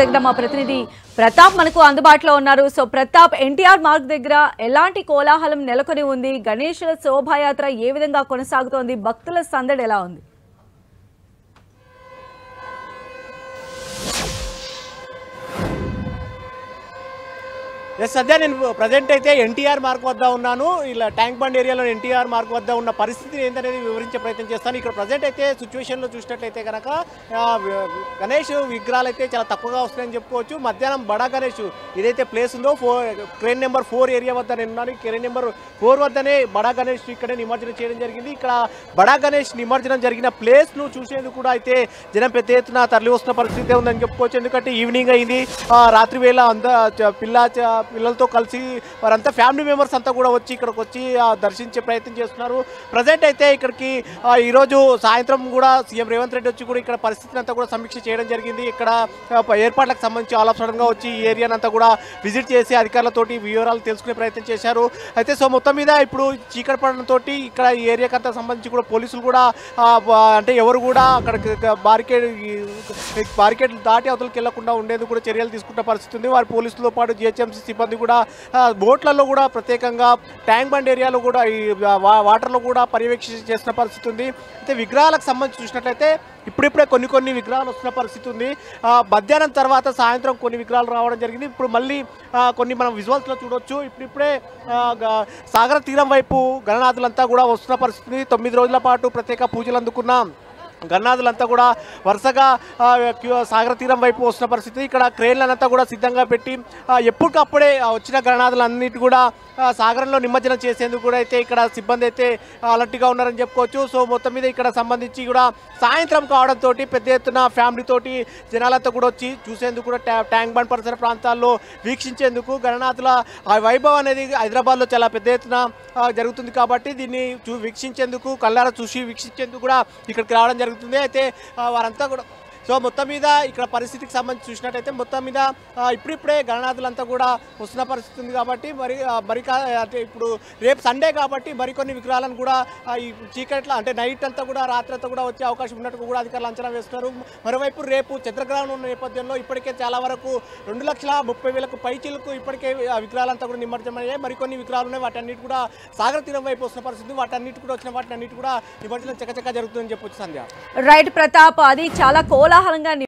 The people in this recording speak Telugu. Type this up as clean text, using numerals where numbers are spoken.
దగ్గర మా ప్రతినిధి ప్రతాప్ మనకు అందుబాటులో ఉన్నారు. సో ప్రతాప్, ఎన్టీఆర్ మార్గ్ దగ్గర ఎలాంటి కోలాహలం నెలకొని ఉంది? గణేష్ శోభాయాత్ర ఏ విధంగా కొనసాగుతోంది? భక్తుల సందడి ఎలా ఉంది? సద్య నేను ప్రజెంట్ అయితే ఎన్టీఆర్ మార్గ్ వద్ద ఉన్నాను. ఇలా ట్యాంక్ బండ్ ఏరియాలో ఎన్టీఆర్ మార్గ్ వద్ద ఉన్న పరిస్థితి ఏంటనేది వివరించే ప్రయత్నం చేస్తాను. ఇక్కడ ప్రజెంట్ అయితే సిచ్యువేషన్లో చూసినట్లయితే కనుక గణేష్ విగ్రహాలు అయితే చాలా తక్కువగా వస్తున్నాయని చెప్పుకోవచ్చు. మధ్యాహ్నం బడా గణేష్ ఏదైతే ప్లేస్ ఉందో క్రేన్ నెంబర్ 4 ఏరియా వద్ద నేను ఉన్నాను. క్రేన్ నెంబర్ 4 వద్దనే బడా గణేష్ ఇక్కడే నిమజ్జనం చేయడం జరిగింది. ఇక్కడ బడా గణేష్ నిమజ్జనం జరిగిన ప్లేస్ను చూసేందుకు కూడా అయితే జనం పెద్ద ఎత్తున తరలి వస్తున్న పరిస్థితి ఉందని చెప్పుకోవచ్చు. ఎందుకంటే ఈవినింగ్ అయింది, రాత్రి వేళ పిల్లలతో కలిసి వారంతా ఫ్యామిలీ మెంబర్స్ అంతా కూడా వచ్చి ఇక్కడికి వచ్చి దర్శించే ప్రయత్నం చేస్తున్నారు. ప్రజెంట్ అయితే ఇక్కడికి ఈరోజు సాయంత్రం కూడా సీఎం రేవంత్ రెడ్డి వచ్చి కూడా ఇక్కడ పరిస్థితిని అంతా కూడా సమీక్ష చేయడం జరిగింది. ఇక్కడ ఏర్పాట్లకు సంబంధించి ఆల్ ఆఫ్ సడన్గా వచ్చి ఈ ఏరియాని అంతా కూడా విజిట్ చేసి అధికారులతోటి వివరాలు తెలుసుకునే ప్రయత్నం చేశారు. అయితే సో మొత్తం మీద ఇప్పుడు చీకటి పడడంతో ఇక్కడ ఈ ఏరియాకి అంతా సంబంధించి కూడా పోలీసులు కూడా అంటే ఎవరు కూడా అక్కడ బారికేడ్ దాటి అవతలకి వెళ్లకుండా ఉండేందుకు కూడా చర్యలు తీసుకున్న పరిస్థితి ఉంది. వారి పోలీసులతో పాటు జిహెచ్ఎంసీ సిబ్బంది కూడా బోట్లలో కూడా ప్రత్యేకంగా ట్యాంక్ బండ్ ఏరియాలో కూడా ఈ వాటర్లో కూడా పర్యవేక్షణ చేస్తున్న పరిస్థితి ఉంది. అయితే విగ్రహాలకు సంబంధించి చూసినట్లయితే ఇప్పుడిప్పుడే కొన్ని విగ్రహాలు వస్తున్న పరిస్థితి ఉంది. మధ్యాహ్నం తర్వాత సాయంత్రం కొన్ని విగ్రహాలు రావడం జరిగింది. ఇప్పుడు మళ్ళీ కొన్ని మనం విజువల్స్లో చూడవచ్చు. ఇప్పుడిప్పుడే సాగర తీరం వైపు గణనాథులంతా కూడా వస్తున్న పరిస్థితి. 9 రోజుల పాటు ప్రత్యేక పూజలు అందుకున్న గణనాథులంతా కూడా వరుసగా సాగర తీరం వైపు వస్తున్న పరిస్థితి. ఇక్కడ క్రేన్లనంతా కూడా సిద్ధంగా పెట్టి ఎప్పటికప్పుడే వచ్చిన గణనాథులన్నిటి కూడా సాగరంలో నిమజ్జనం చేసేందుకు కూడా అయితే ఇక్కడ సిబ్బంది అయితే అలర్ట్గా ఉన్నారని చెప్పుకోవచ్చు. సో మొత్తం మీద ఇక్కడ సంబంధించి కూడా సాయంత్రం కావడంతో పెద్ద ఎత్తున ఫ్యామిలీతోటి జనాలంతా కూడా వచ్చి చూసేందుకు కూడా ట్యాంక్ బండ్ పరిసర ప్రాంతాల్లో వీక్షించేందుకు గణనాథుల వైభవం అనేది హైదరాబాద్లో చాలా పెద్ద ఎత్తున జరుగుతుంది. కాబట్టి దీన్ని వీక్షించేందుకు కళ్ళారా చూసి వీక్షించేందుకు కూడా ఇక్కడికి రావడం జరుగుతుంది. అయితే వారంతా కూడా సో మొత్తం మీద ఇక్కడ పరిస్థితికి సంబంధించి చూసినట్టయితే మొత్తం మీద ఇప్పుడిప్పుడే గణనాథులంతా కూడా వస్తున్న పరిస్థితి ఉంది. కాబట్టి మరి అంటే ఇప్పుడు రేపు సండే కాబట్టి మరికొన్ని విగ్రహాలను కూడా ఈ చీకట్ల అంటే నైట్ అంతా కూడా రాత్రి అంతా కూడా వచ్చే అవకాశం ఉన్నట్టు కూడా అధికారులు అంచనా వేస్తున్నారు. మరోవైపు రేపు చంద్రగ్రహణం ఉన్న నేపథ్యంలో ఇప్పటికే చాలా వరకు 2,30,000 పైచీలకు ఇప్పటికే విగ్రహాలంతా కూడా నిమజ్జనం అయ్యాయి. మరికొన్ని విగ్రహాలు ఉన్నాయి. వాటన్నిటి కూడా సాగర తీరం వైపు వస్తున్న పరిస్థితి. వాటన్నిటి కూడా వచ్చిన వాటిని కూడా నిమజ్జనం చకచకా జరుగుతుందని చెప్పొచ్చు సంధ్య. రైట్ ప్రతాప్, అది చాలా కోలాహలంగా